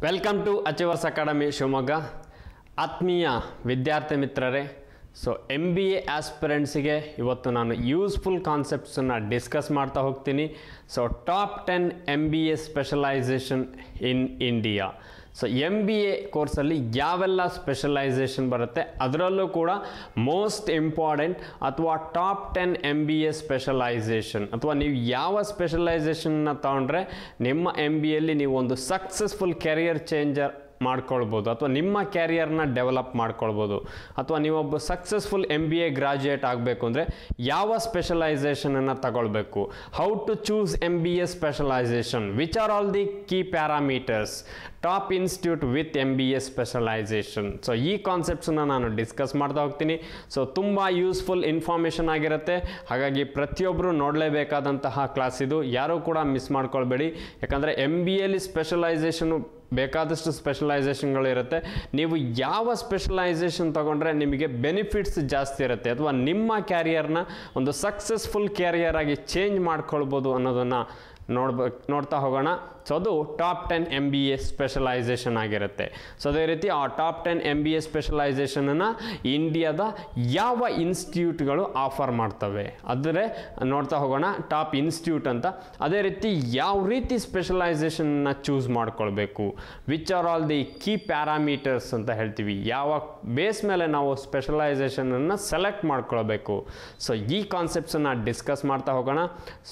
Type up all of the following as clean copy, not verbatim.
Welcome to Achievers Academy Shivamogga. ಆತ್ಮೀಯ ವಿದ್ಯಾರ್ಥಿ ಮಿತ್ರರೇ, ಸೊ MBA ಆಸ್ಪಿರೆಂಟ್ಸಿಗೆ ಇವತ್ತು ನಾನು ಯೂಸ್ಫುಲ್ ಕಾನ್ಸೆಪ್ಟ್ಸನ್ನು ಡಿಸ್ಕಸ್ ಮಾಡ್ತಾ ಹೋಗ್ತೀನಿ. So top 10 MBA specialisation in India. So MBA ಕೋರ್ಸಲ್ಲಿ ಯಾವೆಲ್ಲ ಸ್ಪೆಷಲೈಸೇಷನ್ ಬರುತ್ತೆ, ಅದರಲ್ಲೂ ಕೂಡ ಮೋಸ್ಟ್ ಇಂಪಾರ್ಟೆಂಟ್ ಅಥವಾ ಟಾಪ್ 10 MBA ಸ್ಪೆಷಲೈಸೇಷನ್ ಅಥವಾ ನೀವು ಯಾವ ಸ್ಪೆಷಲೈಸೇಷನ್ನ ತಗೊಂಡ್ರೆ ನಿಮ್ಮ MBAಯಲ್ಲಿ ನೀವು ಒಂದು ಸಕ್ಸಸ್ಫುಲ್ ಕೆರಿಯರ್ ಚೇಂಜರ್ ಮಾಡ್ಕೊಳ್ಬೋದು ಅಥವಾ ನಿಮ್ಮ ಕ್ಯಾರಿಯರ್ನ ಡೆವಲಪ್ ಮಾಡ್ಕೊಳ್ಬೋದು, ಅಥವಾ ನೀವೊಬ್ಬ ಸಕ್ಸಸ್ಫುಲ್ MBA ಗ್ರಾಜ್ಯುಯೇಟ್ ಆಗಬೇಕು ಅಂದರೆ ಯಾವ ಸ್ಪೆಷಲೈಸೇಷನನ್ನು ತಗೊಳ್ಬೇಕು, how to choose MBA specialisation, which are all the key parameters, top institute with MBA specialisation. So ಈ ಕಾನ್ಸೆಪ್ಟ್ಸನ್ನು ನಾನು ಡಿಸ್ಕಸ್ ಮಾಡ್ತಾ ಹೋಗ್ತೀನಿ. ಸೊ ತುಂಬ ಯೂಸ್ಫುಲ್ ಇನ್ಫಾರ್ಮೇಷನ್ ಆಗಿರುತ್ತೆ, ಹಾಗಾಗಿ ಪ್ರತಿಯೊಬ್ಬರು ನೋಡಲೇಬೇಕಾದಂತಹ ಕ್ಲಾಸ್ ಇದು. ಯಾರೂ ಕೂಡ ಮಿಸ್ ಮಾಡ್ಕೊಳ್ಬೇಡಿ, ಯಾಕಂದರೆ MBAಲಿ ಸ್ಪೆಷಲೈಸೇಷನು ಬೇಕಾದಷ್ಟು ಸ್ಪೆಷಲೈಸೇಷನ್ಗಳು ಇರುತ್ತೆ. ನೀವು ಯಾವ ಸ್ಪೆಷಲೈಸೇಷನ್ ತಗೊಂಡ್ರೆ ನಿಮಗೆ ಬೆನಿಫಿಟ್ಸ್ ಜಾಸ್ತಿ ಇರುತ್ತೆ ಅಥವಾ ನಿಮ್ಮ ಕ್ಯಾರಿಯರ್ನ ಒಂದು ಸಕ್ಸಸ್ಫುಲ್ ಕ್ಯಾರಿಯರ್ ಆಗಿ ಚೇಂಜ್ ಮಾಡ್ಕೊಳ್ಬೋದು ಅನ್ನೋದನ್ನು ನೋಡ್ತಾ ಹೋಗೋಣ. ಸೊ ಅದು ಟಾಪ್ 10 MBA ಸ್ಪೆಷಲೈಸೇಷನ್ ಆಗಿರುತ್ತೆ. ಸೊ ಅದೇ ರೀತಿ ಆ ಟಾಪ್ 10 MBA ಸ್ಪೆಷಲೈಸೇಷನನ್ನು ಇಂಡಿಯಾದ ಯಾವ ಇನ್ಸ್ಟಿಟ್ಯೂಟ್ಗಳು ಆಫರ್ ಮಾಡ್ತವೆ ಆದರೆ ನೋಡ್ತಾ ಹೋಗೋಣ, ಟಾಪ್ ಇನ್ಸ್ಟಿಟ್ಯೂಟ್ ಅಂತ. ಅದೇ ರೀತಿ ಯಾವ ರೀತಿ ಸ್ಪೆಷಲೈಸೇಷನ್ನ ಚೂಸ್ ಮಾಡ್ಕೊಳ್ಬೇಕು, which are all the key parameters ಅಂತ ಹೇಳ್ತೀವಿ, ಯಾವ ಬೇಸ್ ಮೇಲೆ ನಾವು ಸ್ಪೆಷಲೈಸೇಷನನ್ನು ಸೆಲೆಕ್ಟ್ ಮಾಡ್ಕೊಳ್ಬೇಕು. ಸೊ ಈ ಕಾನ್ಸೆಪ್ಟ್ಸನ್ನು ಡಿಸ್ಕಸ್ ಮಾಡ್ತಾ ಹೋಗೋಣ.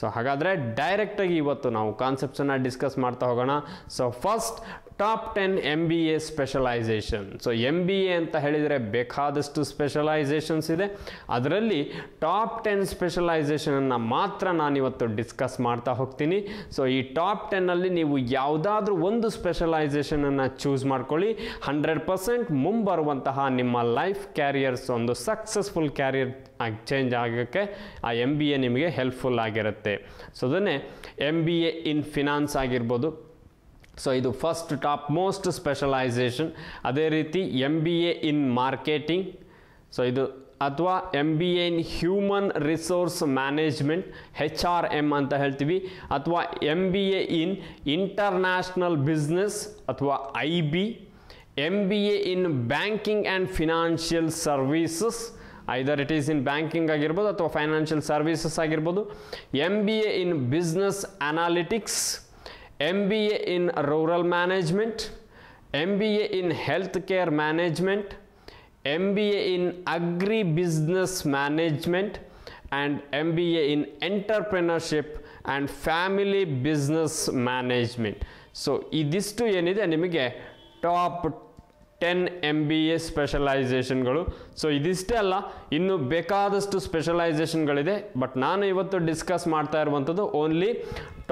ಸೊ ಹಾಗಾದರೆ ಡೈರೆಕ್ಟಾಗಿ ಇವತ್ತು ನಾವು ಕಾನ್ಸೆಪ್ಟ್ಸನ್ನು ಡಿಸ್ಕಸ್ ಮಾಡ್ತಾ ಹೋಗೋಣ. So first top 10 MBA specialisation. So MBA ಅಂತ ಹೇಳಿದರೆ ಬೇಕಾದಷ್ಟು ಸ್ಪೆಷಲೈಸೇಷನ್ಸ್ ಇದೆ, ಅದರಲ್ಲಿ ಟಾಪ್ 10 ಸ್ಪೆಷಲೈಸೇಷನನ್ನು ಮಾತ್ರ ನಾನಿವತ್ತು ಡಿಸ್ಕಸ್ ಮಾಡ್ತಾ ಹೋಗ್ತೀನಿ. ಸೊ ಈ ಟಾಪ್ 10ಅಲ್ಲಿ ನೀವು ಯಾವುದಾದ್ರೂ ಒಂದು ಸ್ಪೆಷಲೈಸೇಷನನ್ನು ಚೂಸ್ ಮಾಡ್ಕೊಳ್ಳಿ. 100% ಮುಂಬರುವಂತಹ ನಿಮ್ಮ ಲೈಫ್ ಕ್ಯಾರಿಯರ್ಸ್ ಒಂದು ಸಕ್ಸಸ್ಫುಲ್ ಕ್ಯಾರಿಯರ್ ಚೇಂಜ್ ಆಗೋಕ್ಕೆ ಆ MBA ನಿಮಗೆ ಹೆಲ್ಪ್ಫುಲ್ ಆಗಿರುತ್ತೆ. ಸೊ ಅದನ್ನೇ MBA ಇನ್ ಫಿನಾನ್ಸ್ ಆಗಿರ್ಬೋದು. ಸೊ ಇದು ಫಸ್ಟ್ ಟಾಪ್ ಮೋಸ್ಟ್ ಸ್ಪೆಷಲೈಸೇಷನ್. ಅದೇ ರೀತಿ MBA ಇನ್ ಮಾರ್ಕೆಟಿಂಗ್, ಸೊ ಇದು ಅಥವಾ MBA in human resource management, HRM ಅಂತ ಹೇಳ್ತೀವಿ, ಅಥವಾ MBA ಇನ್ ಇಂಟರ್ನ್ಯಾಷನಲ್ ಬಿಸ್ನೆಸ್ ಅಥವಾ IB, MBA in banking and financial services, either it is in banking ಆಗಿರ್ಬೋದು ಅಥವಾ ಫೈನಾನ್ಷಿಯಲ್ ಸರ್ವೀಸಸ್ ಆಗಿರ್ಬೋದು, MBA in business analytics, MBA in rural management, MBA in healthcare management, MBA in agri-business management, and MBA in entrepreneurship and family business management. So ಇದಿಷ್ಟು ಏನಿದೆ ನಿಮಗೆ top 10 MBA ಸ್ಪೆಷಲೈಸೇಷನ್ಗಳು. So ಇದಿಷ್ಟೇ ಅಲ್ಲ, ಇನ್ನು ಬೇಕಾದಷ್ಟು ಸ್ಪೆಷಲೈಸೇಷನ್ಗಳಿದೆ, ಬಟ್ ನಾನು ಇವತ್ತು ಡಿಸ್ಕಸ್ ಮಾಡ್ತಾ ಇರುವಂಥದ್ದು only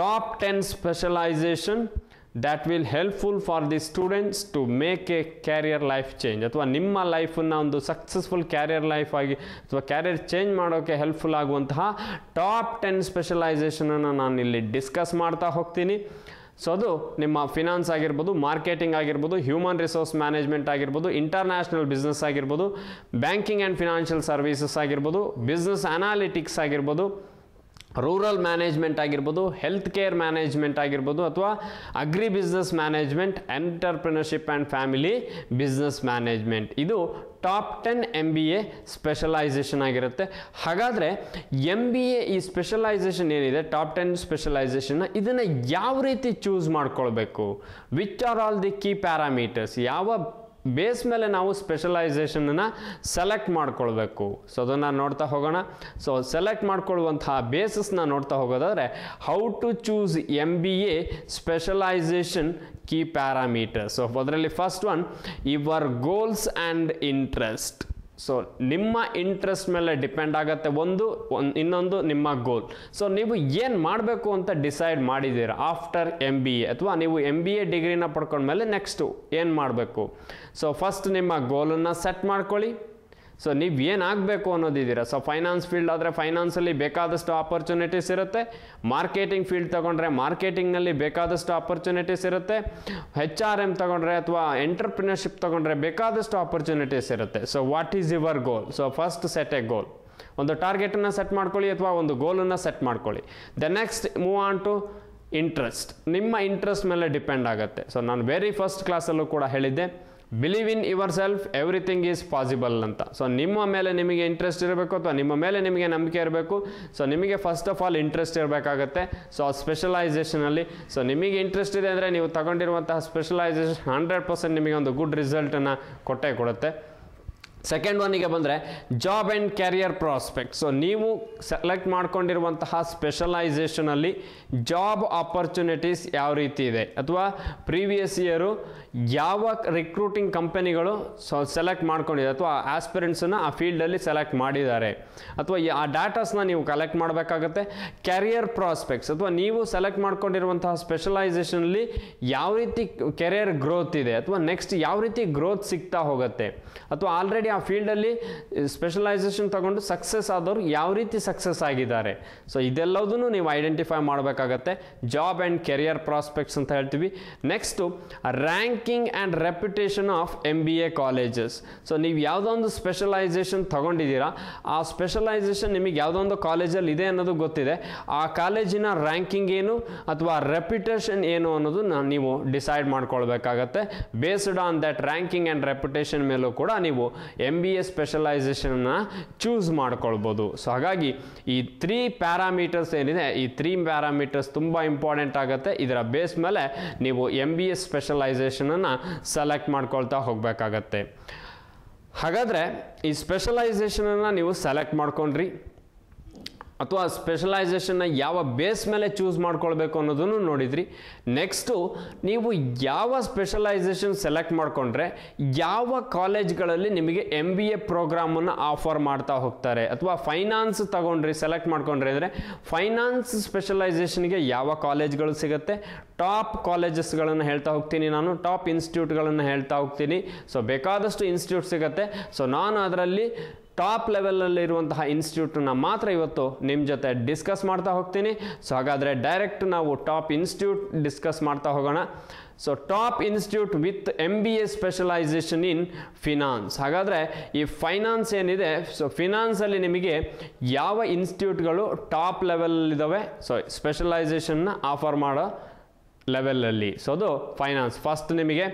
top 10 specialisation that will helpful for the students to make a career life change, ಅಥವಾ ನಿಮ್ಮ ಲೈಫನ್ನು ಒಂದು ಸಕ್ಸಸ್ಫುಲ್ ಕ್ಯಾರಿಯರ್ ಲೈಫ್ ಆಗಿ ಅಥವಾ ಕ್ಯಾರಿಯರ್ ಚೇಂಜ್ ಮಾಡೋಕ್ಕೆ ಹೆಲ್ಪ್ಫುಲ್ ಆಗುವಂತಹ ಟಾಪ್ 10 ಸ್ಪೆಷಲೈಸೇಷನನ್ನು ನಾನು ಇಲ್ಲಿ ಡಿಸ್ಕಸ್ ಮಾಡ್ತಾ ಹೋಗ್ತೀನಿ. ಸೊ ಅದು ನಿಮ್ಮ ಫಿನಾನ್ಸ್ ಆಗಿರ್ಬೋದು, ಮಾರ್ಕೆಟಿಂಗ್ ಆಗಿರ್ಬೋದು, ಹ್ಯೂಮನ್ ರಿಸೋರ್ಸ್ ಮ್ಯಾನೇಜ್ಮೆಂಟ್ ಆಗಿರ್ಬೋದು, ಇಂಟರ್ನ್ಯಾಷನಲ್ ಬಿಸ್ನೆಸ್ ಆಗಿರ್ಬೋದು, ಬ್ಯಾಂಕಿಂಗ್ ಆ್ಯಂಡ್ ಫಿನಾನ್ಷಿಯಲ್ ಸರ್ವೀಸಸ್ ಆಗಿರ್ಬೋದು, ಬಿಸ್ನೆಸ್ ಅನಾಲಿಟಿಕ್ಸ್ ಆಗಿರ್ಬೋದು, ರೂರಲ್ ಮ್ಯಾನೇಜ್ಮೆಂಟ್ ಆಗಿರ್ಬೋದು, ಹೆಲ್ತ್ ಕೇರ್ ಮ್ಯಾನೇಜ್ಮೆಂಟ್ ಆಗಿರ್ಬೋದು, ಅಥವಾ agri business management, entrepreneurship and family business management. ಇದು ಟಾಪ್ 10 MBA ಸ್ಪೆಷಲೈಸೇಷನ್ ಆಗಿರುತ್ತೆ. ಹಾಗಾದರೆ MBA ಈ ಸ್ಪೆಷಲೈಸೇಷನ್ ಏನಿದೆ, ಟಾಪ್ 10 ಸ್ಪೆಷಲೈಸೇಷನ್ನ ಇದನ್ನು ಯಾವ ರೀತಿ ಚೂಸ್ ಮಾಡ್ಕೊಳ್ಬೇಕು, which are all the key parameters, ಯಾವ ಬೇಸ್ ಮೇಲೆ ನಾವು ಸ್ಪೆಷಲೈಸೇಷನನ್ನು ಸೆಲೆಕ್ಟ್ ಮಾಡ್ಕೊಳ್ಬೇಕು. ಸೊ ಅದನ್ನು ನೋಡ್ತಾ ಹೋಗೋಣ. ಸೊ ಸೆಲೆಕ್ಟ್ ಮಾಡ್ಕೊಳ್ಳುವಂತಹ ಬೇಸಸ್ನ ನೋಡ್ತಾ ಹೋಗೋದಾದರೆ how to choose MBA specialisation key parameters. So ಅದರಲ್ಲಿ first one, your goals and interest. So ನಿಮ್ಮ ಇಂಟ್ರೆಸ್ಟ್ ಮೇಲೆ ಡಿಪೆಂಡ್ ಆಗುತ್ತೆ ಇನ್ನೊಂದು ನಿಮ್ಮ ಗೋಲ್. ಸೊ ನೀವು ಏನು ಮಾಡಬೇಕು ಅಂತ ಡಿಸೈಡ್ ಮಾಡಿದ್ದೀರಾ ಆಫ್ಟರ್ MBA, ಅಥವಾ ನೀವು MBA ಡಿಗ್ರಿನ ಪಡ್ಕೊಂಡ್ಮೇಲೆ ನೆಕ್ಸ್ಟು ಏನು ಮಾಡಬೇಕು. ಸೊ ಫಸ್ಟ್ ನಿಮ್ಮ ಗೋಲನ್ನು ಸೆಟ್ ಮಾಡ್ಕೊಳ್ಳಿ. ಸೊ ನೀವು ಏನಾಗಬೇಕು ಅನ್ನೋದಿದ್ದೀರಾ. ಸೊ ಫೈನಾನ್ಸ್ ಫೀಲ್ಡ್ ಆದರೆ ಫೈನಾನ್ಸಲ್ಲಿ ಬೇಕಾದಷ್ಟು ಆಪರ್ಚುನಿಟೀಸ್ ಇರುತ್ತೆ, ಮಾರ್ಕೆಟಿಂಗ್ ಫೀಲ್ಡ್ ತಗೊಂಡ್ರೆ ಮಾರ್ಕೆಟಿಂಗ್ನಲ್ಲಿ ಬೇಕಾದಷ್ಟು ಆಪರ್ಚುನಿಟೀಸ್ ಇರುತ್ತೆ, HRM ತಗೊಂಡ್ರೆ ಅಥವಾ ಎಂಟರ್ಪ್ರಿನರ್ಶಿಪ್ ತಗೊಂಡ್ರೆ ಬೇಕಾದಷ್ಟು ಆಪರ್ಚುನಿಟೀಸ್ ಇರುತ್ತೆ. So what is your goal? So first set a goal, ಒಂದು ಟಾರ್ಗೆಟನ್ನು ಸೆಟ್ ಮಾಡ್ಕೊಳ್ಳಿ ಅಥವಾ ಒಂದು ಗೋಲನ್ನು ಸೆಟ್ ಮಾಡ್ಕೊಳ್ಳಿ. The next move on to interest, ನಿಮ್ಮ ಇಂಟ್ರೆಸ್ಟ್ ಮೇಲೆ ಡಿಪೆಂಡ್ ಆಗುತ್ತೆ. ಸೊ ನಾನು ವೆರಿ ಫಸ್ಟ್ ಕ್ಲಾಸಲ್ಲೂ ಕೂಡ ಹೇಳಿದ್ದೆ, believe in yourself, everything is possible ಅಂತ. ಸೊ ನಿಮ್ಮ ಮೇಲೆ ನಿಮಗೆ ಇಂಟ್ರೆಸ್ಟ್ ಇರಬೇಕು ಅಥವಾ ನಿಮ್ಮ ಮೇಲೆ ನಿಮಗೆ ನಂಬಿಕೆ ಇರಬೇಕು. ಸೊ ನಿಮಗೆ ಫಸ್ಟ್ ಆಫ್ ಆಲ್ ಇಂಟ್ರೆಸ್ಟ್ ಇರಬೇಕಾಗತ್ತೆ. ಸೊ ಆ ಸ್ಪೆಷಲೈಸೇಷನಲ್ಲಿ ಸೊ ನಿಮಗೆ ಇಂಟ್ರೆಸ್ಟ್ ಇದೆ ಅಂದರೆ ನೀವು ತಗೊಂಡಿರುವಂತಹ ಸ್ಪೆಷಲೈಸೇಷನ್ 100% ನಿಮಗೆ ಒಂದು ಗುಡ್ ರಿಸಲ್ಟನ್ನು ಕೊಟ್ಟೇ ಕೊಡುತ್ತೆ. ಸೆಕೆಂಡ್ ಒನ್ನಿಗೆ ಬಂದರೆ job and carrier prospect. So ನೀವು ಸೆಲೆಕ್ಟ್ ಮಾಡ್ಕೊಂಡಿರುವಂತಹ ಸ್ಪೆಷಲೈಸೇಷನಲ್ಲಿ ಜಾಬ್ ಆಪರ್ಚುನಿಟೀಸ್ ಯಾವ ರೀತಿ ಇದೆ, ಅಥವಾ ಪ್ರೀವಿಯಸ್ ಇಯರು ಯಾವ ರಿಕ್ರೂಟಿಂಗ್ ಕಂಪನಿಗಳು ಸೆಲೆಕ್ಟ್ ಮಾಡ್ಕೊಂಡಿದೆ ಅಥವಾ ಆಸ್ಪಿರೆಂಟ್ಸನ್ನು ಆ ಫೀಲ್ಡಲ್ಲಿ ಸೆಲೆಕ್ಟ್ ಮಾಡಿದ್ದಾರೆ, ಅಥವಾ ಆ ಡಾಟಾಸ್ನ ನೀವು ಕಲೆಕ್ಟ್ ಮಾಡಬೇಕಾಗತ್ತೆ. ಕ್ಯಾರಿಯರ್ ಪ್ರಾಸ್ಪೆಕ್ಟ್ಸ್, ಅಥವಾ ನೀವು ಸೆಲೆಕ್ಟ್ ಮಾಡ್ಕೊಂಡಿರುವಂತಹ ಸ್ಪೆಷಲೈಸೇಷನಲ್ಲಿ ಯಾವ ರೀತಿ ಕೆರಿಯರ್ ಗ್ರೋತ್ ಇದೆ, ಅಥವಾ ನೆಕ್ಸ್ಟ್ ಯಾವ ರೀತಿ ಗ್ರೋತ್ ಸಿಗ್ತಾ ಹೋಗುತ್ತೆ, ಅಥವಾ ಆಲ್ರೆಡಿ ಆ ಫೀಲ್ಡಲ್ಲಿ ಸ್ಪೆಷಲೈಸೇಷನ್ ತಗೊಂಡು ಸಕ್ಸಸ್ ಆದವರು ಯಾವ ರೀತಿ ಸಕ್ಸಸ್ ಆಗಿದ್ದಾರೆ. ಸೊ ಇದೆಲ್ಲದನ್ನು ನೀವು ಐಡೆಂಟಿಫೈ ಮಾಡಬೇಕಾಗತ್ತೆ. ಜಾಬ್ ಆ್ಯಂಡ್ ಕೆರಿಯರ್ ಪ್ರಾಸ್ಪೆಕ್ಟ್ಸ್ ಅಂತ ಹೇಳ್ತೀವಿ. Next ranking and reputation of MBA colleges. So ನೀವು ಯಾವುದೋ ಒಂದು ಸ್ಪೆಷಲೈಸೇಷನ್ ತಗೊಂಡಿದ್ದೀರಾ, ಆ ಸ್ಪೆಷಲೈಸೇಷನ್ ನಿಮಗೆ ಯಾವುದೋ ಒಂದು ಕಾಲೇಜಲ್ಲಿ ಇದೆ ಅನ್ನೋದು ಗೊತ್ತಿದೆ, ಆ ಕಾಲೇಜಿನ ರ್ಯಾಂಕಿಂಗ್ ಏನು ಅಥವಾ ರೆಪ್ಯುಟೇಷನ್ ಏನು ಅನ್ನೋದು ನೀವು ಡಿಸೈಡ್ ಮಾಡ್ಕೊಳ್ಬೇಕಾಗತ್ತೆ. Based on that ranking and reputation ಮೇಲೂ ಕೂಡ ನೀವು MBA ಸ್ಪೆಷಲೈಸೇಷನ್ನ ಚೂಸ್ ಮಾಡ್ಕೊಳ್ಬೋದು. ಸೊ ಹಾಗಾಗಿ ಈ 3 ಪ್ಯಾರಾಮೀಟರ್ಸ್ ಏನಿದೆ, ಈ 3 ಪ್ಯಾರಾಮೀಟರ್ಸ್ ತುಂಬ ಇಂಪಾರ್ಟೆಂಟ್ ಆಗುತ್ತೆ. ಇದರ ಬೇಸ್ ಮೇಲೆ ನೀವು MBA ಸ್ಪೆಷಲೈಸೇಷನನ್ನು ಸೆಲೆಕ್ಟ್ ಮಾಡ್ಕೊಳ್ತಾ ಹೋಗಬೇಕಾಗತ್ತೆ. ಹಾಗಾದರೆ ಈ ಸ್ಪೆಷಲೈಸೇಷನನ್ನು ನೀವು ಸೆಲೆಕ್ಟ್ ಮಾಡ್ಕೊಂಡ್ರಿ, ಅಥವಾ ಸ್ಪೆಷಲೈಸೇಷನ್ನ ಯಾವ ಬೇಸ್ ಮೇಲೆ ಚೂಸ್ ಮಾಡ್ಕೊಳ್ಬೇಕು ಅನ್ನೋದನ್ನು ನೋಡಿದ್ರಿ. ನೆಕ್ಸ್ಟು ನೀವು ಯಾವ ಸ್ಪೆಷಲೈಸೇಷನ್ ಸೆಲೆಕ್ಟ್ ಮಾಡಿಕೊಂಡ್ರೆ ಯಾವ ಕಾಲೇಜ್ಗಳಲ್ಲಿ ನಿಮಗೆ MBA ಪ್ರೋಗ್ರಾಮನ್ನು ಆಫರ್ ಮಾಡ್ತಾ ಹೋಗ್ತಾರೆ, ಅಥವಾ ಫೈನಾನ್ಸ್ ತಗೊಂಡ್ರಿ ಸೆಲೆಕ್ಟ್ ಮಾಡ್ಕೊಂಡ್ರಿ ಅಂದರೆ ಫೈನಾನ್ಸ್ ಸ್ಪೆಷಲೈಸೇಷನ್ಗೆ ಯಾವ ಕಾಲೇಜ್ಗಳು ಸಿಗುತ್ತೆ, ಟಾಪ್ ಕಾಲೇಜಸ್ಗಳನ್ನು ಹೇಳ್ತಾ ಹೋಗ್ತೀನಿ ನಾನು, ಟಾಪ್ ಇನ್ಸ್ಟಿಟ್ಯೂಟ್ಗಳನ್ನು ಹೇಳ್ತಾ ಹೋಗ್ತೀನಿ. ಸೊ ಬೇಕಾದಷ್ಟು ಇನ್ಸ್ಟಿಟ್ಯೂಟ್ ಸಿಗುತ್ತೆ. ಸೊ ನಾನು ಅದರಲ್ಲಿ ಟಾಪ್ ಲೆವೆಲಲ್ಲಿರುವಂತಹ ಇನ್ಸ್ಟಿಟ್ಯೂಟನ್ನು ಮಾತ್ರ ಇವತ್ತು ನಿಮ್ಮ ಜೊತೆ ಡಿಸ್ಕಸ್ ಮಾಡ್ತಾ ಹೋಗ್ತೀನಿ. ಸೊ ಹಾಗಾದರೆ ಡೈರೆಕ್ಟ್ ನಾವು ಟಾಪ್ ಇನ್ಸ್ಟಿಟ್ಯೂಟ್ ಡಿಸ್ಕಸ್ ಮಾಡ್ತಾ ಹೋಗೋಣ. So top institute with MBA specialisation in finance. ಹಾಗಾದರೆ ಈ ಫೈನಾನ್ಸ್ ಏನಿದೆ, ಸೊ ಫಿನಾನ್ಸಲ್ಲಿ ನಿಮಗೆ ಯಾವ ಇನ್ಸ್ಟಿಟ್ಯೂಟ್ಗಳು ಟಾಪ್ ಲೆವೆಲಲ್ಲಿದ್ದಾವೆ, ಸೊ ಸ್ಪೆಷಲೈಸೇಷನ್ನ ಆಫರ್ ಮಾಡೋ ಲೆವೆಲಲ್ಲಿ. ಸೊ ಅದು ಫೈನಾನ್ಸ್ ಫಸ್ಟ್ ನಿಮಗೆ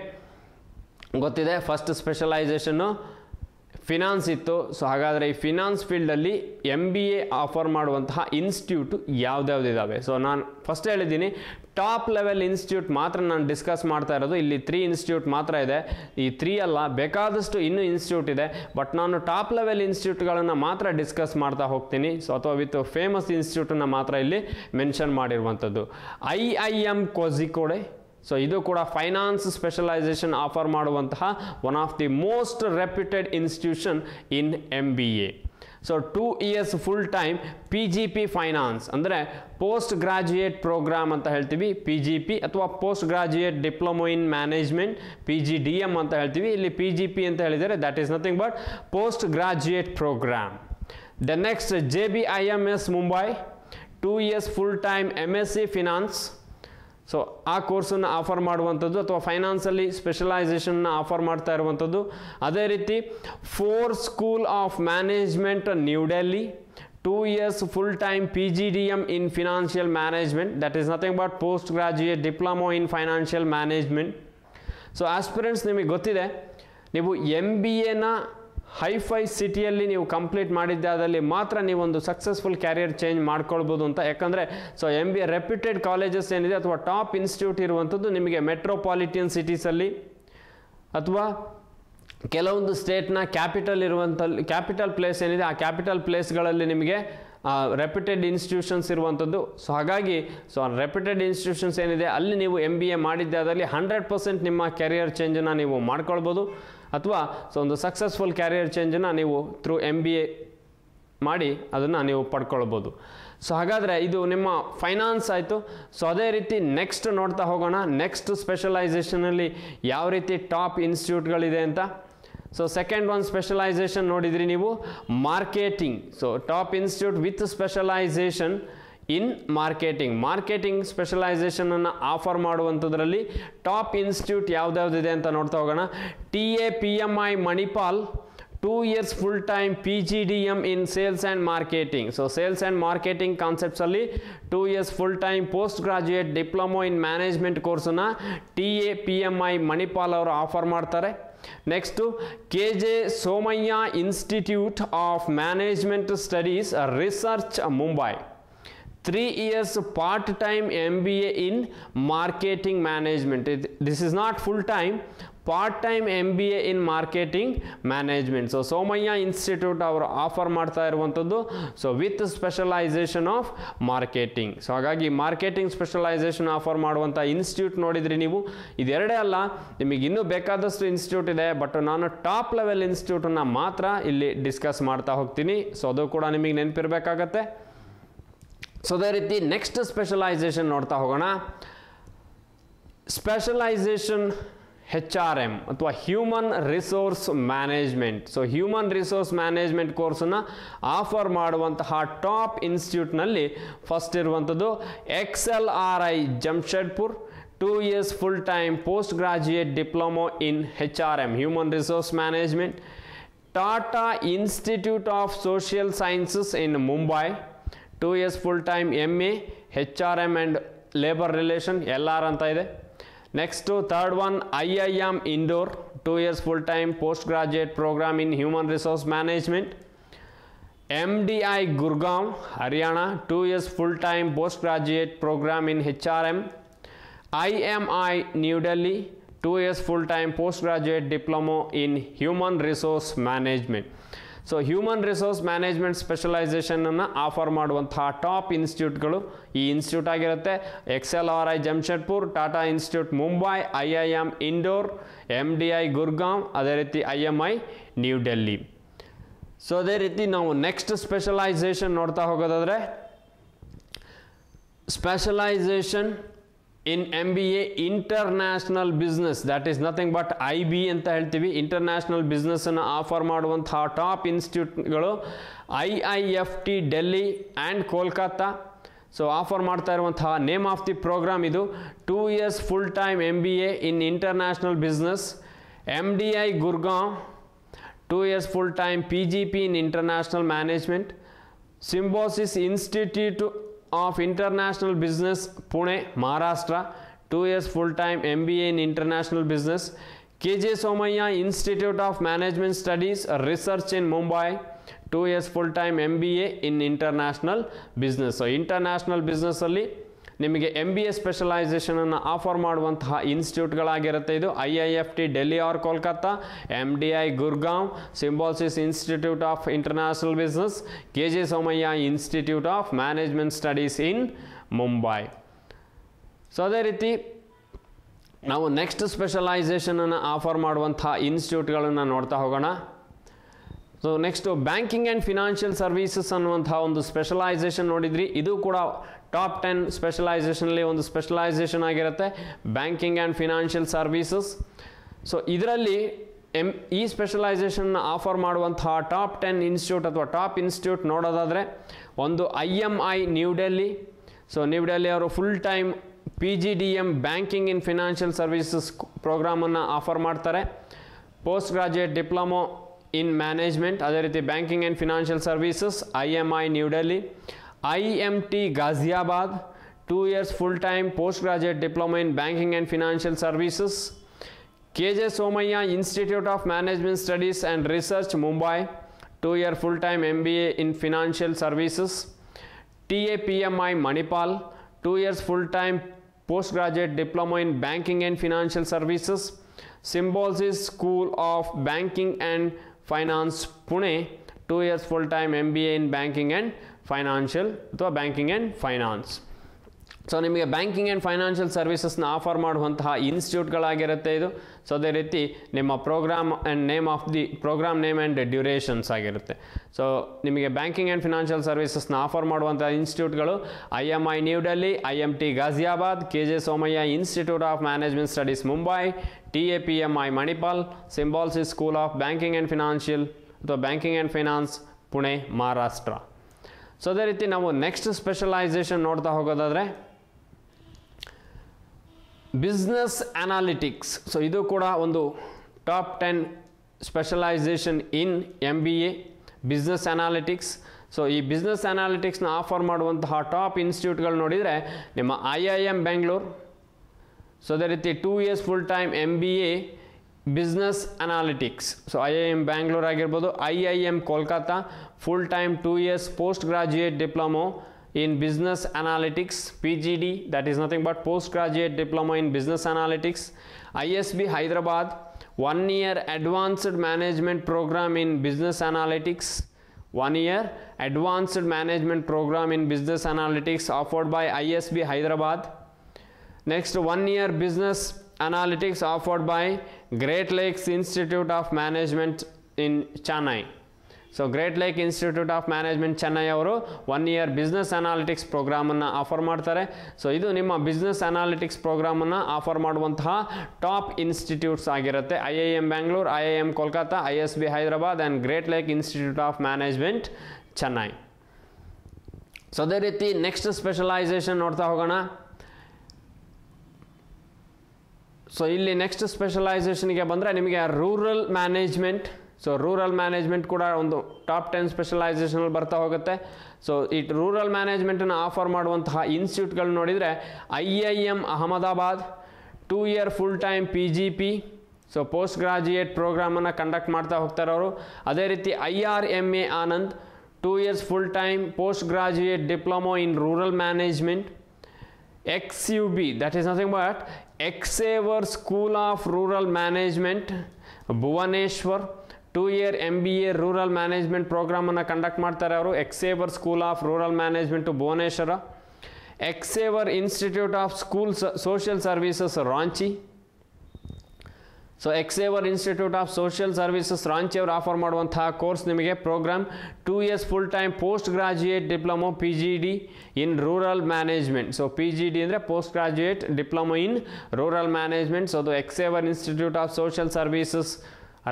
ಗೊತ್ತಿದೆ. ಫಸ್ಟ್ ಸ್ಪೆಷಲೈಸೇಷನ್ನು ಫಿನಾನ್ಸ್ ಇತ್ತು. ಸೊ ಹಾಗಾದರೆ ಈ ಫಿನಾನ್ಸ್ ಫೀಲ್ಡಲ್ಲಿ MBA ಆಫರ್ ಮಾಡುವಂತಹ ಇನ್ಸ್ಟಿಟ್ಯೂಟ್ ಯಾವುದ್ಯಾವುದಿದ್ದಾವೆ. ಸೊ ನಾನು ಫಸ್ಟ್ ಹೇಳಿದ್ದೀನಿ, ಟಾಪ್ ಲೆವೆಲ್ ಇನ್ಸ್ಟಿಟ್ಯೂಟ್ ಮಾತ್ರ ನಾನು ಡಿಸ್ಕಸ್ ಮಾಡ್ತಾ ಇರೋದು. ಇಲ್ಲಿ 3 ಇನ್ಸ್ಟಿಟ್ಯೂಟ್ ಮಾತ್ರ ಇದೆ. ಈ 3 ಅಲ್ಲ, ಬೇಕಾದಷ್ಟು ಇನ್ನೂ ಇನ್ಸ್ಟಿಟ್ಯೂಟ್ ಇದೆ. ಬಟ್ ನಾನು ಟಾಪ್ ಲೆವೆಲ್ ಇನ್ಸ್ಟಿಟ್ಯೂಟ್ಗಳನ್ನು ಮಾತ್ರ ಡಿಸ್ಕಸ್ ಮಾಡ್ತಾ ಹೋಗ್ತೀನಿ. ಸೊ ಅಥವಾ ವಿತ್ ಫೇಮಸ್ ಇನ್ಸ್ಟಿಟ್ಯೂಟನ್ನು ಮಾತ್ರ ಇಲ್ಲಿ ಮೆನ್ಷನ್ ಮಾಡಿರುವಂಥದ್ದು. IIM ಕೋಝಿಕೋಡೆ. ಸೊ ಇದು ಕೂಡ ಫೈನಾನ್ಸ್ ಸ್ಪೆಷಲೈಸೇಷನ್ ಆಫರ್ ಮಾಡುವಂತಹ one of the most reputed institution in MBA. So 2 years full time PGP finance ಅಂದರೆ ಪೋಸ್ಟ್ ಗ್ರಾಜ್ಯುಯೇಟ್ ಪ್ರೋಗ್ರಾಮ್ ಅಂತ ಹೇಳ್ತೀವಿ, PGP ಅಥವಾ post graduate diploma in management, PGDM ಅಂತ ಹೇಳ್ತೀವಿ. ಇಲ್ಲಿ PGP ಅಂತ ಹೇಳಿದರೆ that is nothing but post graduate program. The next JBIMS Mumbai, 2 years full time MSc finance. So ಆ ಕೋರ್ಸನ್ನು ಆಫರ್ ಮಾಡುವಂಥದ್ದು, ಅಥವಾ ಫೈನಾನ್ಸಲ್ಲಿ ಸ್ಪೆಷಲೈಸೇಷನ್ನ ಆಫರ್ ಮಾಡ್ತಾ ಇರುವಂಥದ್ದು. ಅದೇ ರೀತಿ 4 school of management new Delhi, 2 years full time PGDM in financial management, that is nothing but post graduate diploma in financial management. So aspirants ನಿಮಗೆ ಗೊತ್ತಿದೆ, ನೀವು MBAನ ಹೈಫೈ ಸಿಟಿಯಲ್ಲಿ ನೀವು ಕಂಪ್ಲೀಟ್ ಮಾಡಿದ್ದಾದಲ್ಲಿ ಮಾತ್ರ ನೀವೊಂದು ಸಕ್ಸಸ್ಫುಲ್ ಕ್ಯಾರಿಯರ್ ಚೇಂಜ್ ಮಾಡ್ಕೊಳ್ಬೋದು ಅಂತ. ಯಾಕಂದರೆ ಸೊ MBA ರೆಪ್ಯೂಟೆಡ್ ಕಾಲೇಜಸ್ ಏನಿದೆ ಅಥವಾ ಟಾಪ್ ಇನ್ಸ್ಟಿಟ್ಯೂಟ್ ಇರುವಂಥದ್ದು ನಿಮಗೆ ಮೆಟ್ರೋಪಾಲಿಟನ್ ಸಿಟೀಸಲ್ಲಿ ಅಥವಾ ಕೆಲವೊಂದು ಸ್ಟೇಟ್ನ ಕ್ಯಾಪಿಟಲ್ ಪ್ಲೇಸ್ ಏನಿದೆ ಆ ಕ್ಯಾಪಿಟಲ್ ಪ್ಲೇಸ್ಗಳಲ್ಲಿ ನಿಮಗೆ ರೆಪ್ಯೂಟೆಡ್ ಇನ್ಸ್ಟಿಟ್ಯೂಷನ್ಸ್ ಇರುವಂಥದ್ದು. ಸೊ ಹಾಗಾಗಿ ರೆಪ್ಯೂಟೆಡ್ ಇನ್ಸ್ಟಿಟ್ಯೂಷನ್ಸ್ ಏನಿದೆ ಅಲ್ಲಿ ನೀವು MBA ಮಾಡಿದ್ದಾದಲ್ಲಿ 100% ನಿಮ್ಮ ಕ್ಯಾರಿಯರ್ ಚೇಂಜನ್ನು ನೀವು ಮಾಡ್ಕೊಳ್ಬೋದು, ಅಥವಾ ಸೊ ಒಂದು ಸಕ್ಸಸ್ಫುಲ್ ಕ್ಯಾರಿಯರ್ ಚೇಂಜನ್ನು ನೀವು ಥ್ರೂ MBA ಮಾಡಿ ಅದನ್ನು ನೀವು ಪಡ್ಕೊಳ್ಬೋದು. ಸೊ ಹಾಗಾದರೆ ಇದು ನಿಮ್ಮ ಫೈನಾನ್ಸ್ ಆಯಿತು. ಸೊ ಅದೇ ರೀತಿ ನೆಕ್ಸ್ಟ್ ನೋಡ್ತಾ ಹೋಗೋಣ, ನೆಕ್ಸ್ಟ್ ಸ್ಪೆಷಲೈಸೇಷನಲ್ಲಿ ಯಾವ ರೀತಿ ಟಾಪ್ ಇನ್ಸ್ಟಿಟ್ಯೂಟ್ಗಳಿದೆ ಅಂತ. ಸೊ ಸೆಕೆಂಡ್ ಒನ್ ಸ್ಪೆಷಲೈಸೇಷನ್ ನೋಡಿದ್ರಿ ನೀವು, marketing. So top institute with specialisation in marketing ಸ್ಪೆಷಲೈಸೇಷನನ್ನು ಆಫರ್ ಮಾಡುವಂಥದ್ರಲ್ಲಿ ಟಾಪ್ ಇನ್ಸ್ಟಿಟ್ಯೂಟ್ ಯಾವುದ್ಯಾವುದಿದೆ ಅಂತ ನೋಡ್ತಾ ಹೋಗೋಣ. TAPMI Manipal, 2 years full time PGDM in sales and marketing. So sales and marketing concepts ಅಲ್ಲಿ 2 years full time post graduate diploma in management course ನ TA PMI Manipal ಅವರು offer ಮಾಡ್ತಾರೆ. Next KJ Somaiya institute of management Studies Research Mumbai 3 years part-time MBA in marketing management. This is not full-time, part-time MBA in marketing management. So Somaiya institute ಅವರು offer ಮಾಡ್ತಾ ಇರುವಂಥದ್ದು so with specialisation of marketing. So ಹಾಗಾಗಿ marketing specialisation offer ಮಾಡುವಂಥ institute ನೋಡಿದ್ರಿ ನೀವು. ಇದೆರಡೇ ಅಲ್ಲ, ನಿಮಗೆ ಇನ್ನೂ ಬೇಕಾದಷ್ಟು ಇನ್ಸ್ಟಿಟ್ಯೂಟ್ ಇದೆ, ಬಟ್ ನಾನು ಟಾಪ್ ಲೆವೆಲ್ ಇನ್ಸ್ಟಿಟ್ಯೂಟನ್ನು ಮಾತ್ರ ಇಲ್ಲಿ ಡಿಸ್ಕಸ್ ಮಾಡ್ತಾ ಹೋಗ್ತೀನಿ. ಸೊ ಅದು ಕೂಡ ನಿಮಗೆ ನೆನಪಿರಬೇಕಾಗತ್ತೆ. ಸೊ ಅದೇ ರೀತಿ ನೆಕ್ಸ್ಟ್ ಸ್ಪೆಷಲೈಸೇಷನ್ ನೋಡ್ತಾ ಹೋಗೋಣ. ಸ್ಪೆಷಲೈಸೇಷನ್ HRM ಅಥವಾ human resource management. So human resource management ಕೋರ್ಸನ್ನು ಆಫರ್ ಮಾಡುವಂತಹ ಟಾಪ್ ಇನ್ಸ್ಟಿಟ್ಯೂಟ್ನಲ್ಲಿ ಫಸ್ಟ್ ಇರುವಂಥದ್ದು XLRI Jamshedpur 2 years full time post graduate diploma in HRM human resource management. Tata Institute of Social Sciences in Mumbai 2 years full time MA HRM and labor relation LR ಅಂತ ಇದೆ. Next third one IIM Indore 2 years full time post graduate program in human resource management. MDI Gurgaon Haryana 2 years full time post graduate program in HRM. IMI New Delhi 2 years full time post graduate diploma in human resource management. So human resource management ಸ್ಪೆಷಲೈಸೇಷನನ್ನು offer ಮಾಡುವಂತಹ top ಇನ್ಸ್ಟಿಟ್ಯೂಟ್ಗಳು ಈ institute ಆಗಿರುತ್ತೆ. XLRI Jamshedpur, Tata institute Mumbai, IIM Indore, MDI Gurgaon, ಅದೇ ರೀತಿ IMI new Delhi. So ಅದೇ ರೀತಿ ನಾವು ನೆಕ್ಸ್ಟ್ ಸ್ಪೆಷಲೈಸೇಷನ್ ನೋಡ್ತಾ ಹೋಗೋದಾದರೆ specialisation in MBA international business, that is nothing but IB ಅಂತ ಹೇಳ್ತೀವಿ. ಇಂಟರ್ನ್ಯಾಷನಲ್ ಬಿಸ್ನೆಸ್ಸನ್ನು ಆಫರ್ ಮಾಡುವಂತಹ ಟಾಪ್ ಇನ್ಸ್ಟಿಟ್ಯೂಟ್ಗಳು IIFT Delhi and Kolkata. So offer ಮಾಡ್ತಾ ಇರುವಂತಹ ನೇಮ್ ಆಫ್ ದಿ ಪ್ರೋಗ್ರಾಮ್ ಇದು 2 years full time MBA in international business. MDI Gurgaon 2 years full time PGP in international management. Symbiosis Institute of International Business Pune Maharashtra 2 years full time MBA in international business. KJ Somaiya Institute of Management Studies Research in Mumbai 2 years full time MBA in international business. So international business ಅಲ್ಲಿ ನಿಮಗೆ MBA ಸ್ಪೆಷಲೈಸೇಷನನ್ನು offer ಮಾಡುವಂತಹ ಇನ್ಸ್ಟಿಟ್ಯೂಟ್ಗಳಾಗಿರುತ್ತೆ. ಇದು IIFT Delhi or Kolkata, MDI Gurgaon, Symbiosis institute of international business, KJ Somaiya institute of management studies in Mumbai. So ಅದೇ ರೀತಿ ನಾವು next ಸ್ಪೆಷಲೈಸೇಷನನ್ನು offer ಮಾಡುವಂತಹ ಇನ್ಸ್ಟಿಟ್ಯೂಟ್ಗಳನ್ನು ನೋಡ್ತಾ ಹೋಗೋಣ. So next banking and financial services ಅನ್ನುವಂತಹ ಒಂದು ಸ್ಪೆಷಲೈಸೇಷನ್ ನೋಡಿದ್ರಿ. ಇದು ಕೂಡ ಟಾಪ್ 10 ಸ್ಪೆಷಲೈಸೇಷನಲ್ಲಿ ಒಂದು ಸ್ಪೆಷಲೈಸೇಷನ್ ಆಗಿರುತ್ತೆ, banking and financial services. So ಇದರಲ್ಲಿ ಈ ಸ್ಪೆಷಲೈಸೇಷನ್ನ ಆಫರ್ ಮಾಡುವಂತಹ ಟಾಪ್ 10 ಇನ್ಸ್ಟಿಟ್ಯೂಟ್ ಅಥವಾ ಟಾಪ್ ಇನ್ಸ್ಟಿಟ್ಯೂಟ್ ನೋಡೋದಾದರೆ ಒಂದು IMI new Delhi. So new Delhi ಅವರು ಫುಲ್ ಟೈಮ್ PGDM ಬ್ಯಾಂಕಿಂಗ್ ಇನ್ ಫಿನಾನ್ಷಿಯಲ್ ಸರ್ವೀಸಸ್ ಪ್ರೋಗ್ರಾಮನ್ನು ಆಫರ್ ಮಾಡ್ತಾರೆ. Post graduate diploma in management, ಅದೇ ರೀತಿ banking and financial services IMI new Delhi. IMT Ghaziabad 2 years full time post graduate diploma in banking and financial services. KJ Somaiya Institute of Management Studies and Research Mumbai 2 year full time MBA in financial services. TA PMI Manipal 2 years full time post graduate diploma in banking and financial services. Symbiosis School of Banking and Finance Pune 2 years full time MBA in banking and financial ಅಥವಾ banking and finance. So ನಿಮಗೆ banking and financial ಸರ್ವಿಸಸ್ನ offer ಮಾಡುವಂತಹ ಇನ್ಸ್ಟಿಟ್ಯೂಟ್ಗಳಾಗಿರುತ್ತೆ ಇದು. So ಅದೇ ರೀತಿ ನಿಮ್ಮ programme and name of the programme name and durations ಆಗಿರುತ್ತೆ. ಸೊ ನಿಮಗೆ ಬ್ಯಾಂಕಿಂಗ್ ಆ್ಯಂಡ್ ಫಿನಾನ್ಷಿಯಲ್ ಸರ್ವಿಸಸ್ನ ಆಫರ್ ಮಾಡುವಂಥ ಇನ್ಸ್ಟಿಟ್ಯೂಟ್ಗಳು IMI new Delhi, IMT Ghaziabad, KJ Somaiya institute of management studies Mumbai, TA PMI Manipal, Symbiosis school of banking and financial ಅಥವಾ banking and finance Pune Maharashtra. So ಅದೇ ರೀತಿ ನಾವು next specialisation ನೋಡ್ತಾ ಹೋಗೋದಾದರೆ ಬಿಸ್ನೆಸ್ ಅನಾಲಿಟಿಕ್ಸ್. ಸೊ ಇದು ಕೂಡ ಒಂದು top 10 specialisation in MBA business analytics. So ಈ business ಅನಾಲಿಟಿಕ್ಸ್ನ offer ಮಾಡುವಂತಹ ಟಾಪ್ ಇನ್ಸ್ಟಿಟ್ಯೂಟ್ಗಳು ನೋಡಿದರೆ ನಿಮ್ಮ IIM ಬೆಂಗಳೂರು. ಸೊ ಅದೇ ರೀತಿ 2 years full time MBA business analytics. So IIM Bangalore ಆಗಿರ್ಬೋದು, IIM Kolkata full time 2 years post graduate diploma in business analytics, PGD, that is nothing but postgraduate diploma in business analytics. ISB Hyderabad 1 year advanced management program in business analytics, 1 year advanced management program in business analytics offered by ISB Hyderabad. Next, 1 year business analytics offered by Great Lakes Institute of Management in Chennai. So great lake institute of management Chennai ಅವರು 1 year business analytics ಪ್ರೋಗ್ರಾಮನ್ನು offer ಮಾಡ್ತಾರೆ. So ಇದು ನಿಮ್ಮ business analytics ಪ್ರೋಗ್ರಾಮನ್ನು offer ಮಾಡುವಂತಹ top institutes ಆಗಿರುತ್ತೆ. IIM Bangalore, IIM Kolkata, ISB Hyderabad and great lake institute of management Chennai. So ಅದೇ ರೀತಿ next specialisation ನೋಡ್ತಾ ಹೋಗೋಣ. ಸೊ ಇಲ್ಲಿ ನೆಕ್ಸ್ಟ್ ಸ್ಪೆಷಲೈಸೇಷನ್ಗೆ ಬಂದರೆ ನಿಮಗೆ rural management. So rural management ಕೂಡ ಒಂದು ಟಾಪ್ 10 ಸ್ಪೆಷಲೈಸೇಷನಲ್ಲಿ ಬರ್ತಾ ಹೋಗುತ್ತೆ. ಸೊ ಈ ರೂರಲ್ ಮ್ಯಾನೇಜ್ಮೆಂಟನ್ನು ಆಫರ್ ಮಾಡುವಂತಹ ಇನ್ಸ್ಟಿಟ್ಯೂಟ್ಗಳು ನೋಡಿದರೆ IIM ಅಹಮದಾಬಾದ್ 2 year full time PGP, so post graduate ಪ್ರೋಗ್ರಾಮನ್ನು ಕಂಡಕ್ಟ್ ಮಾಡ್ತಾ ಹೋಗ್ತಾರೆ ಅವರು. ಅದೇ ರೀತಿ IRMA Anand 2 years full time post graduate diploma in rural management. XUB, that is nothing but Xaver School of Rural Management, Bhubaneswar 2 year MBA rural management ಪ್ರೋಗ್ರಾಮನ್ನು conduct ಮಾಡ್ತಾರೆ ಅವರು. Xaver school of rural management Bhubaneswar. Xaver institute of school social services Ranchi. So Xaver institute of social services Ranchi ಅವರು offer ಮಾಡುವಂತಹ course ನಿಮಗೆ programme 2 years full time post graduate diploma PGD in rural management. So PGD ಅಂದರೆ post graduate diploma in rural management. So ಅದು Xaver institute of social services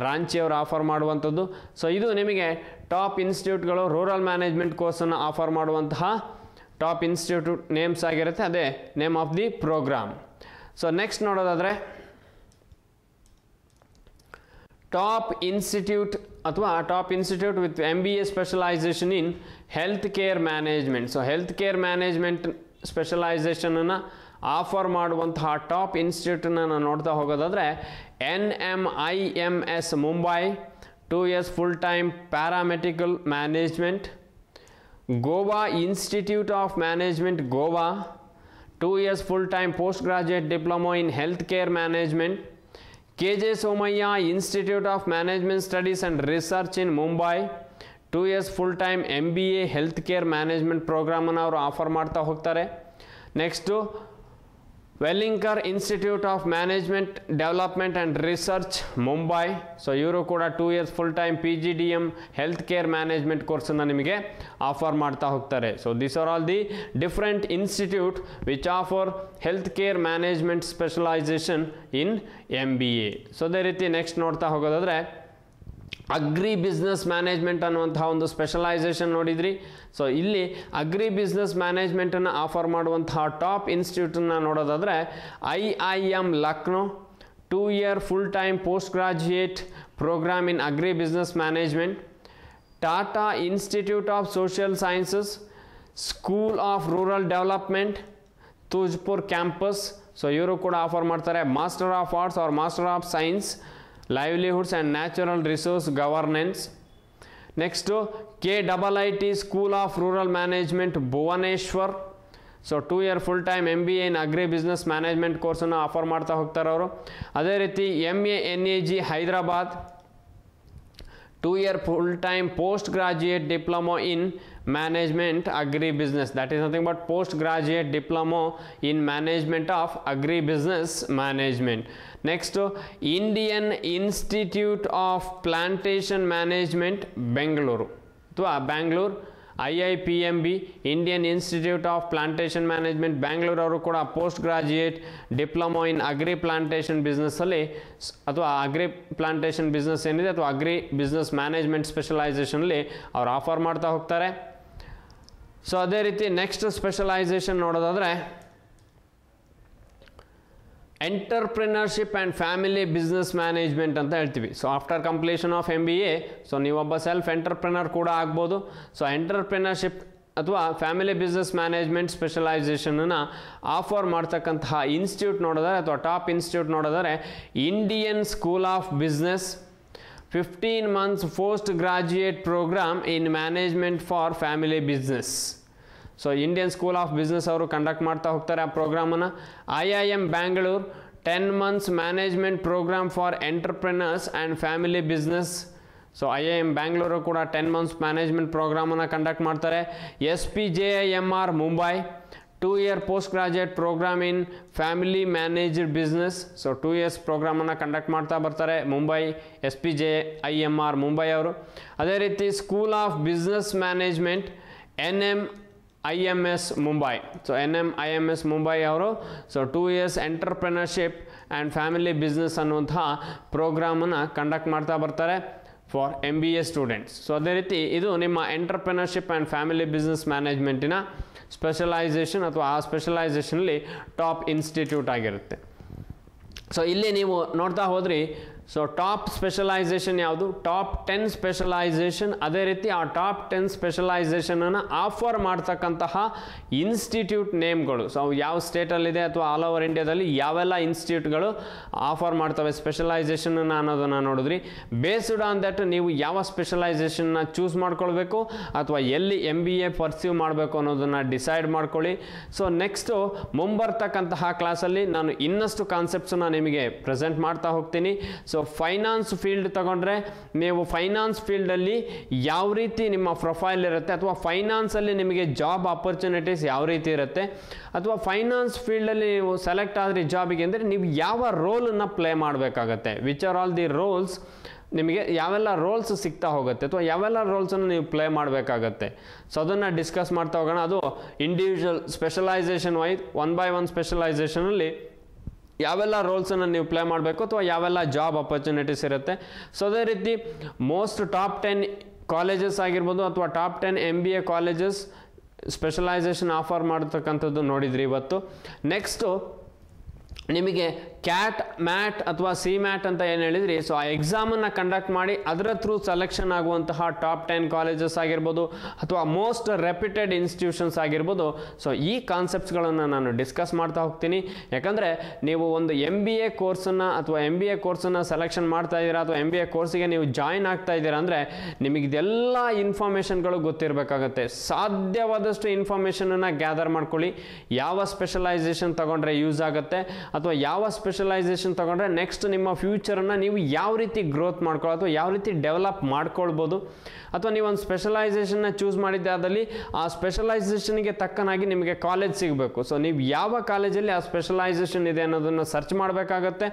Ranchi ಅವರು offer ಮಾಡುವಂಥದ್ದು. So ಇದು ನಿಮಗೆ top ಇನ್ಸ್ಟಿಟ್ಯೂಟ್ಗಳು ರೂರಲ್ ಮ್ಯಾನೇಜ್ಮೆಂಟ್ ಕೋರ್ಸನ್ನು offer ಮಾಡುವಂತಹ top institute names ಆಗಿರುತ್ತೆ, ಅದೇ name of the programme. So next ನೋಡೋದಾದರೆ ಟಾಪ್ ಇನ್ಸ್ಟಿಟ್ಯೂಟ್ ಅಥವಾ top institute with MBA specialisation in health care management. So health care management ಸ್ಪೆಷಲೈಸೇಷನನ್ನು ಆಫರ್ ಮಾಡುವಂತಹ ಟಾಪ್ ಇನ್ಸ್ಟಿಟ್ಯೂಟನ್ನು ನಾವು ನೋಡ್ತಾ ಹೋಗೋದಾದರೆ NMIMS Mumbai 2 years full time paramedical management. Goa institute of management Goa 2 years full time post graduate diploma in health care management. KJ Somaiya institute of management studies and research in Mumbai 2 years full time MBA health care management ಪ್ರೋಗ್ರಾಮನ್ನು ಅವರು offer ಮಾಡ್ತಾ ಹೋಗ್ತಾರೆ. Next Welingkar institute of management development and research Mumbai. So ಇವರು ಕೂಡ 2 years full time PGDM health care management ಕೋರ್ಸನ್ನು ನಿಮಗೆ offer ಮಾಡ್ತಾ ಹೋಗ್ತಾರೆ. So this are all the different institute which offer health care management specialisation in MBA. So ಅದೇ ರೀತಿ next ನೋಡ್ತಾ ಹೋಗೋದಾದರೆ agri business management ಅನ್ನುವಂತಹ ಒಂದು ಸ್ಪೆಷಲೈಸೇಷನ್ ನೋಡಿದ್ರಿ. ಸೊ ಇಲ್ಲಿ ಅಗ್ರಿ ಬಿಸ್ನೆಸ್ ಮ್ಯಾನೇಜ್ಮೆಂಟನ್ನು ಆಫರ್ ಮಾಡುವಂತಹ ಟಾಪ್ ಇನ್ಸ್ಟಿಟ್ಯೂಟನ್ನು ನೋಡೋದಾದರೆ IIM Lucknow 2 year full time post graduate programme in agri business management. Tata institute of social sciences school of rural development Tuljapur campus. So ಇವರು ಕೂಡ ಆಫರ್ ಮಾಡ್ತಾರೆ master of arts or master of science livelihoods and natural resource governance. Next KIIT School of Rural Management Bhubaneswar. So 2 year full time MBA in agri business management ಕೋರ್ಸನ್ನು offer ಮಾಡ್ತಾ ಹೋಗ್ತಾರೆ ಅವರು. ಅದೇ ರೀತಿ MA NAG Hyderabad 2 year full time postgraduate diploma in management agri business. That is nothing but postgraduate diploma in management of agri business management. Next, Indian Institute of Plantation Management Bangalore. So Bangalore IIPMB Indian institute of plantation management Bangalore ಅವರು ಕೂಡ post graduate diploma in agri plantation ಬಿಸ್ನೆಸ್ಸಲ್ಲಿ ಅಥವಾ agri plantation business ಏನಿದೆ ಅಥವಾ agri business management ಸ್ಪೆಷಲೈಸೇಷನಲ್ಲಿ ಅವ್ರು offer ಮಾಡ್ತಾ ಹೋಗ್ತಾರೆ. So ಅದೇ ರೀತಿ ನೆಕ್ಸ್ಟ್ ಸ್ಪೆಷಲೈಸೇಷನ್ ನೋಡೋದಾದರೆ entrepreneurship and family business management ಅಂತ ಹೇಳ್ತೀವಿ. So after completion of MBA so ನೀವೊಬ್ಬ ಸೆಲ್ಫ್ ಎಂಟರ್ಪ್ರಿನರ್ ಕೂಡ ಆಗ್ಬೋದು. ಸೊ ಎಂಟರ್ಪ್ರಿನರ್ಶಿಪ್ ಅಥವಾ ಫ್ಯಾಮಿಲಿ ಬಿಸ್ನೆಸ್ ಮ್ಯಾನೇಜ್ಮೆಂಟ್ ಸ್ಪೆಷಲೈಸೇಷನನ್ನು ಆಫರ್ ಮಾಡ್ತಕ್ಕಂತಹ ಇನ್ಸ್ಟಿಟ್ಯೂಟ್ ನೋಡಿದರೆ ಅಥವಾ ಟಾಪ್ ಇನ್ಸ್ಟಿಟ್ಯೂಟ್ ನೋಡಿದರೆ Indian school of business 15 months post graduate program in management for family business. So Indian school of business ಅವರು ಕಂಡಕ್ಟ್ ಮಾಡ್ತಾ ಹೋಗ್ತಾರೆ ಆ programme. IIM Bangalore 10 months management programme for entrepreneurs and family business. So IIM Bangalore ಕೂಡ 10 months management ಪ್ರೋಗ್ರಾಮನ್ನು conduct ಮಾಡ್ತಾರೆ. SPJIMR Mumbai 2-year post graduate program in family managed business. ಸೊ 2 years ಪ್ರೋಗ್ರಾಮನ್ನು conduct ಮಾಡ್ತಾ ಬರ್ತಾರೆ ಮುಂಬೈ SPJIMR ಮುಂಬೈ ಅವರು. ಅದೇ ರೀತಿ school of business management NMIMS Mumbai. So NMIMS Mumbai ಅವರು so 2 years entrepreneurship and family business ಅನ್ನುವಂತಹ ಪ್ರೋಗ್ರಾಮನ್ನು ಕಂಡಕ್ಟ್ ಮಾಡ್ತಾ ಬರ್ತಾರೆ ಫಾರ್ MBA ಸ್ಟೂಡೆಂಟ್ಸ್. ಸೊ ಅದೇ ರೀತಿ ಇದು ನಿಮ್ಮ ಎಂಟರ್ಪ್ರಿನರ್ಶಿಪ್ ಆ್ಯಂಡ್ ಫ್ಯಾಮಿಲಿ ಬಿಸ್ನೆಸ್ ಮ್ಯಾನೇಜ್ಮೆಂಟಿನ ಸ್ಪೆಷಲೈಸೇಷನ್ ಅಥವಾ ಆ ಸ್ಪೆಷಲೈಸೇಷನಲ್ಲಿ ಟಾಪ್ ಇನ್ಸ್ಟಿಟ್ಯೂಟ್ ಆಗಿರುತ್ತೆ. ಸೊ ಇಲ್ಲಿ ನೀವು ನೋಡ್ತಾ ಹೋದ್ರಿ ಸೊ ಟಾಪ್ ಸ್ಪೆಷಲೈಸೇಷನ್ ಯಾವುದು, ಟಾಪ್ 10 ಸ್ಪೆಷಲೈಸೇಷನ್. ಅದೇ ರೀತಿ ಆ ಟಾಪ್ 10 ಸ್ಪೆಷಲೈಸೇಷನನ್ನು ಆಫರ್ ಮಾಡ್ತಕ್ಕಂತಹ ಇನ್ಸ್ಟಿಟ್ಯೂಟ್ ನೇಮ್ಗಳು. ಸೊ ಯಾವ ಸ್ಟೇಟಲ್ಲಿದೆ ಅಥವಾ ಆಲ್ ಓವರ್ ಇಂಡಿಯಾದಲ್ಲಿ ಯಾವೆಲ್ಲ ಇನ್ಸ್ಟಿಟ್ಯೂಟ್ಗಳು ಆಫರ್ ಮಾಡ್ತವೆ ಸ್ಪೆಷಲೈಸೇಷನನ್ನು ಅನ್ನೋದನ್ನು ನೋಡಿದ್ರಿ. ಬೇಸ್ಡ್ ಆನ್ ದಟ್ ನೀವು ಯಾವ ಸ್ಪೆಷಲೈಸೇಷನ್ನ ಚೂಸ್ ಮಾಡ್ಕೊಳ್ಬೇಕು ಅಥವಾ ಎಲ್ಲಿ MBA ಪರ್ಸ್ಯೂ ಮಾಡಬೇಕು ಅನ್ನೋದನ್ನು ಡಿಸೈಡ್ ಮಾಡ್ಕೊಳ್ಳಿ. ಸೊ ನೆಕ್ಸ್ಟು ಮುಂಬರ್ತಕ್ಕಂತಹ ಕ್ಲಾಸಲ್ಲಿ ನಾನು ಇನ್ನಷ್ಟು ಕಾನ್ಸೆಪ್ಟ್ಸನ್ನು ನಿಮಗೆ ಪ್ರೆಸೆಂಟ್ ಮಾಡ್ತಾ ಹೋಗ್ತೀನಿ. ಸೊ ಫೈನಾನ್ಸ್ ಫೀಲ್ಡ್ ತಗೊಂಡ್ರೆ ನೀವು ಫೈನಾನ್ಸ್ ಫೀಲ್ಡಲ್ಲಿ ಯಾವ ರೀತಿ ನಿಮ್ಮ ಪ್ರೊಫೈಲ್ ಇರುತ್ತೆ ಅಥವಾ ಫೈನಾನ್ಸಲ್ಲಿ ನಿಮಗೆ ಜಾಬ್ ಆಪರ್ಚುನಿಟೀಸ್ ಯಾವ ರೀತಿ ಇರುತ್ತೆ ಅಥವಾ ಫೈನಾನ್ಸ್ ಫೀಲ್ಡಲ್ಲಿ ನೀವು ಸೆಲೆಕ್ಟ್ ಆದರೆ ಜಾಬಿಗೆ ಅಂದರೆ ನೀವು ಯಾವ ರೋಲನ್ನು ಪ್ಲೇ ಮಾಡಬೇಕಾಗತ್ತೆ, which are all the roles, ನಿಮಗೆ ಯಾವೆಲ್ಲ ರೋಲ್ಸ್ ಸಿಗ್ತಾ ಹೋಗುತ್ತೆ ಅಥವಾ ಯಾವೆಲ್ಲ ರೋಲ್ಸನ್ನು ನೀವು ಪ್ಲೇ ಮಾಡಬೇಕಾಗತ್ತೆ. ಸೊ ಅದನ್ನು ಡಿಸ್ಕಸ್ ಮಾಡ್ತಾ ಹೋಗೋಣ. ಅದು ಇಂಡಿವಿಜುವಲ್ ಸ್ಪೆಷಲೈಸೇಷನ್ ವೈಸ್ 1 by 1 ಸ್ಪೆಷಲೈಸೇಷನಲ್ಲಿ ಯಾವೆಲ್ಲ ರೋಲ್ಸನ್ನು ನೀವು ಪ್ಲೇ ಮಾಡಬೇಕು ಅಥವಾ ಯಾವೆಲ್ಲ ಜಾಬ್ ಆಪರ್ಚುನಿಟೀಸ್ ಇರುತ್ತೆ. ಸೊ ಅದೇ ರೀತಿ ಮೋಸ್ಟ್ ಟಾಪ್ 10 ಕಾಲೇಜಸ್ ಆಗಿರ್ಬೋದು ಅಥವಾ top 10 MBA colleges specialisation offer ಮಾಡತಕ್ಕಂಥದ್ದು ನೋಡಿದ್ರಿ ಇವತ್ತು. ನೆಕ್ಸ್ಟು ನಿಮಗೆ CAT MAT ಅಥವಾ CMAT ಅಂತ ಏನು ಹೇಳಿದ್ರಿ, ಸೊ ಆ ಎಕ್ಸಾಮನ್ನು ಕಂಡಕ್ಟ್ ಮಾಡಿ ಅದರ ಥ್ರೂ ಸೆಲೆಕ್ಷನ್ ಆಗುವಂತಹ ಟಾಪ್ 10 ಕಾಲೇಜಸ್ ಆಗಿರ್ಬೋದು ಅಥವಾ ಮೋಸ್ಟ್ ರೆಪ್ಯೂಟೆಡ್ ಇನ್ಸ್ಟಿಟ್ಯೂಷನ್ಸ್ ಆಗಿರ್ಬೋದು. ಸೊ ಈ ಕಾನ್ಸೆಪ್ಟ್ಸ್ಗಳನ್ನು ನಾನು ಡಿಸ್ಕಸ್ ಮಾಡ್ತಾ ಹೋಗ್ತೀನಿ. ಯಾಕಂದರೆ ನೀವು ಒಂದು MBA ಕೋರ್ಸನ್ನು ಅಥವಾ MBA ಕೋರ್ಸನ್ನು ಸೆಲೆಕ್ಷನ್ ಮಾಡ್ತಾ ಇದ್ದೀರಾ ಅಥವಾ MBA ಕೋರ್ಸಿಗೆ ನೀವು ಜಾಯಿನ್ ಆಗ್ತಾ ಇದ್ದೀರಾ ಅಂದರೆ ನಿಮಗೆ ಇದೆಲ್ಲ ಇನ್ಫಾರ್ಮೇಷನ್ಗಳು ಗೊತ್ತಿರಬೇಕಾಗತ್ತೆ. ಸಾಧ್ಯವಾದಷ್ಟು ಇನ್ಫಾರ್ಮೇಷನನ್ನು ಗ್ಯಾದರ್ ಮಾಡ್ಕೊಳ್ಳಿ. ಯಾವ ಸ್ಪೆಷಲೈಸೇಷನ್ ತಗೊಂಡ್ರೆ ಯೂಸ್ ಆಗುತ್ತೆ ಅಥವಾ ಯಾವ ಸ್ಪೆಷಲೈಸೇಷನ್ ತಗೊಂಡ್ರೆ ನೆಕ್ಸ್ಟ್ ನಿಮ್ಮ ಫ್ಯೂಚರನ್ನು ನೀವು ಯಾವ ರೀತಿ ಗ್ರೋತ್ ಮಾಡ್ಕೊಳ್ಳೋ ಅಥವಾ ಯಾವ ರೀತಿ ಡೆವಲಪ್ ಮಾಡ್ಕೊಳ್ಬೋದು. ಅಥವಾ ನೀವು ಒಂದು ಸ್ಪೆಷಲೈಸೇಷನ್ನ ಚೂಸ್ ಮಾಡಿದ್ದೆ ಆದಲ್ಲಿ ಆ ಸ್ಪೆಷಲೈಸೇಷನ್ಗೆ ತಕ್ಕನಾಗಿ ನಿಮಗೆ ಕಾಲೇಜ್ ಸಿಗಬೇಕು. ಸೊ ನೀವು ಯಾವ ಕಾಲೇಜಲ್ಲಿ ಆ ಸ್ಪೆಷಲೈಸೇಷನ್ ಇದೆ ಅನ್ನೋದನ್ನು ಸರ್ಚ್ ಮಾಡಬೇಕಾಗತ್ತೆ.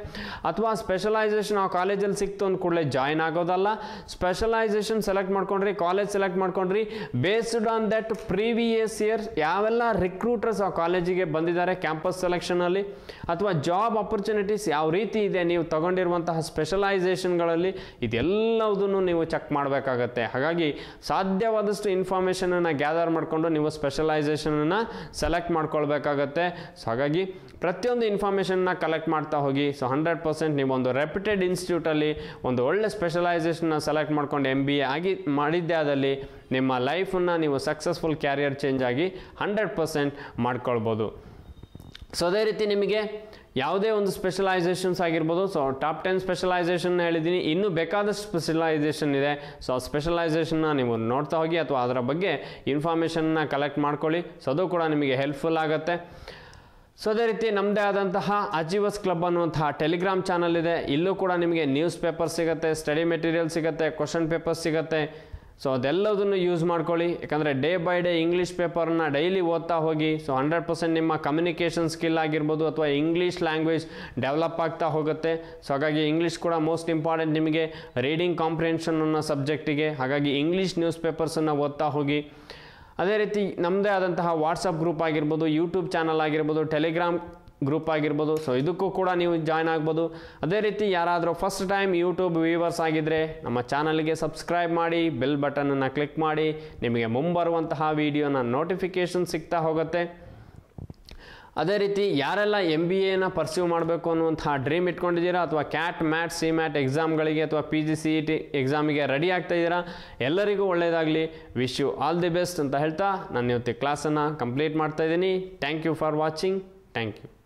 ಅಥವಾ ಆ ಸ್ಪೆಷಲೈಸೇಷನ್ ಆ ಕಾಲೇಜಲ್ಲಿ ಸಿಕ್ತು ಅಂದ ಕೂಡಲೇ ಜಾಯಿನ್ ಆಗೋದಲ್ಲ. ಸ್ಪೆಷಲೈಸೇಷನ್ ಸೆಲೆಕ್ಟ್ ಮಾಡ್ಕೊಂಡ್ರಿ, ಕಾಲೇಜ್ ಸೆಲೆಕ್ಟ್ ಮಾಡ್ಕೊಂಡ್ರಿ, based on that previous year ಯಾವೆಲ್ಲ ರಿಕ್ರೂಟರ್ಸ್ ಆ ಕಾಲೇಜಿಗೆ ಬಂದಿದ್ದಾರೆ ಕ್ಯಾಂಪಸ್ ಸೆಲೆಕ್ಷನಲ್ಲಿ ಅಥವಾ ಜಾಬ್ ಆಪರ್ಚುನಿಟೀಸ್ ಯಾವ ರೀತಿ ಇದೆ ನೀವು ತಗೊಂಡಿರುವಂತಹ ಸ್ಪೆಷಲೈಸೇಷನ್ಗಳಲ್ಲಿ, ಇದೆಲ್ಲವುದನ್ನು ನೀವು ಚೆಕ್ ಮಾಡಬೇಕಾಗತ್ತೆ. ಹಾಗಾಗಿ ಸಾಧ್ಯವಾದಷ್ಟು ಇನ್ಫಾರ್ಮೇಷನನ್ನು ಗ್ಯಾದರ್ ಮಾಡಿಕೊಂಡು ನೀವು ಸ್ಪೆಷಲೈಸೇಷನನ್ನು ಸೆಲೆಕ್ಟ್ ಮಾಡ್ಕೊಳ್ಬೇಕಾಗತ್ತೆ. ಸೊ ಹಾಗಾಗಿ ಪ್ರತಿಯೊಂದು ಇನ್ಫಾರ್ಮೇಷನ್ನ ಕಲೆಕ್ಟ್ ಮಾಡ್ತಾ ಹೋಗಿ. ಸೊ 100% ನೀವು ಒಂದು ರೆಪ್ಯೂಟೆಡ್ ಇನ್ಸ್ಟಿಟ್ಯೂಟಲ್ಲಿ ಒಂದು ಒಳ್ಳೆ ಸ್ಪೆಷಲೈಸೇಷನ್ನ ಸೆಲೆಕ್ಟ್ ಮಾಡ್ಕೊಂಡು MBA ಆಗಿ ಮಾಡಿದ್ದೆ ಆದಲ್ಲಿ ನಿಮ್ಮ ಲೈಫನ್ನು ನೀವು ಸಕ್ಸಸ್ಫುಲ್ ಕ್ಯಾರಿಯರ್ ಚೇಂಜ್ ಆಗಿ 100% ಮಾಡ್ಕೊಳ್ಬೋದು. ಸೊ ಅದೇ ರೀತಿ ನಿಮಗೆ ಯಾವುದೇ ಒಂದು ಸ್ಪೆಷಲೈಸೇಷನ್ಸ್ ಆಗಿರ್ಬೋದು. ಸೊ ಟಾಪ್ 10 ಸ್ಪೆಷಲೈಸೇಷನ್ ಹೇಳಿದ್ದೀನಿ, ಇನ್ನೂ ಬೇಕಾದಷ್ಟು ಸ್ಪೆಷಲೈಸೇಷನ್ ಇದೆ. ಸೊ ಆ ಸ್ಪೆಷಲೈಸೇಷನ್ನ ನೀವು ನೋಡ್ತಾ ಹೋಗಿ ಅಥವಾ ಅದರ ಬಗ್ಗೆ ಇನ್ಫಾರ್ಮೇಷನ್ನ ಕಲೆಕ್ಟ್ ಮಾಡ್ಕೊಳ್ಳಿ. ಸೊ ಅದು ಕೂಡ ನಿಮಗೆ ಹೆಲ್ಪ್ಫುಲ್ ಆಗುತ್ತೆ. ಸೊ ಅದೇ ರೀತಿ ನಮ್ಮದೇ ಆದಂತಹ ಅಚೀವರ್ಸ್ ಕ್ಲಬ್ ಅನ್ನುವಂತಹ ಟೆಲಿಗ್ರಾಮ್ ಚಾನಲ್ ಇದೆ. ಇಲ್ಲೂ ಕೂಡ ನಿಮಗೆ ನ್ಯೂಸ್ ಪೇಪರ್ ಸಿಗುತ್ತೆ, ಸ್ಟಡಿ ಮೆಟೀರಿಯಲ್ ಸಿಗುತ್ತೆ, ಕ್ವಶನ್ ಪೇಪರ್ಸ್ ಸಿಗುತ್ತೆ. ಸೊ ಅದೆಲ್ಲದನ್ನು ಯೂಸ್ ಮಾಡ್ಕೊಳ್ಳಿ. ಯಾಕಂದರೆ ಡೇ ಬೈ ಡೇ ಇಂಗ್ಲೀಷ್ ಪೇಪರ್ನ ಡೈಲಿ ಓದ್ತಾ ಹೋಗಿ. ಸೊ 100% ನಿಮ್ಮ ಕಮ್ಯುನಿಕೇಷನ್ ಸ್ಕಿಲ್ ಆಗಿರ್ಬೋದು ಅಥವಾ ಇಂಗ್ಲೀಷ್ ಲ್ಯಾಂಗ್ವೇಜ್ ಡೆವಲಪ್ ಆಗ್ತಾ ಹೋಗುತ್ತೆ. ಸೊ ಹಾಗಾಗಿ ಇಂಗ್ಲೀಷ್ ಕೂಡ ಮೋಸ್ಟ್ ಇಂಪಾರ್ಟೆಂಟ್ ನಿಮಗೆ ರೀಡಿಂಗ್ ಕಾಂಪ್ರಿಹೆನ್ಷನ್ ಅನ್ನೋ ಸಬ್ಜೆಕ್ಟಿಗೆ. ಹಾಗಾಗಿ ಇಂಗ್ಲೀಷ್ ನ್ಯೂಸ್ ಪೇಪರ್ಸನ್ನು ಓದ್ತಾ ಹೋಗಿ. ಅದೇ ರೀತಿ ನಮ್ಮದೇ ಆದಂತಹ ವಾಟ್ಸಪ್ ಗ್ರೂಪ್ ಆಗಿರ್ಬೋದು, ಯೂಟ್ಯೂಬ್ ಚಾನಲ್ ಆಗಿರ್ಬೋದು, ಟೆಲಿಗ್ರಾಮ್ ಗ್ರೂಪ್ ಆಗಿರ್ಬೋದು. ಸೊ ಇದಕ್ಕೂ ಕೂಡ ನೀವು ಜಾಯ್ನ್ ಆಗ್ಬೋದು. ಅದೇ ರೀತಿ ಯಾರಾದರೂ ಫಸ್ಟ್ ಟೈಮ್ ಯೂಟ್ಯೂಬ್ ವ್ಯೂವರ್ಸ್ ಆಗಿದ್ದರೆ ನಮ್ಮ ಚಾನಲ್ಗೆ ಸಬ್ಸ್ಕ್ರೈಬ್ ಮಾಡಿ, ಬೆಲ್ ಬಟನನ್ನು ಕ್ಲಿಕ್ ಮಾಡಿ. ನಿಮಗೆ ಮುಂಬರುವಂತಹ ವಿಡಿಯೋನ ನೋಟಿಫಿಕೇಷನ್ ಸಿಗ್ತಾ ಹೋಗುತ್ತೆ. ಅದೇ ರೀತಿ ಯಾರೆಲ್ಲ MBAನ ಪರ್ಸ್ಯೂ ಮಾಡಬೇಕು ಅನ್ನುವಂಥ ಡ್ರೀಮ್ ಇಟ್ಕೊಂಡಿದ್ದೀರಾ ಅಥವಾ ಕ್ಯಾಟ್ ಮ್ಯಾಟ್ CMAT ಎಕ್ಸಾಮ್ಗಳಿಗೆ ಅಥವಾ PGCET ಎಕ್ಸಾಮಿಗೆ ರೆಡಿ ಆಗ್ತಾ ಇದ್ದೀರಾ, ಎಲ್ಲರಿಗೂ ಒಳ್ಳೆಯದಾಗಲಿ. Wish you all the best ಅಂತ ಹೇಳ್ತಾ ನಾನು ಇವತ್ತು ಕ್ಲಾಸನ್ನು ಕಂಪ್ಲೀಟ್ ಮಾಡ್ತಾ ಇದ್ದೀನಿ. Thank you for watching. Thank you.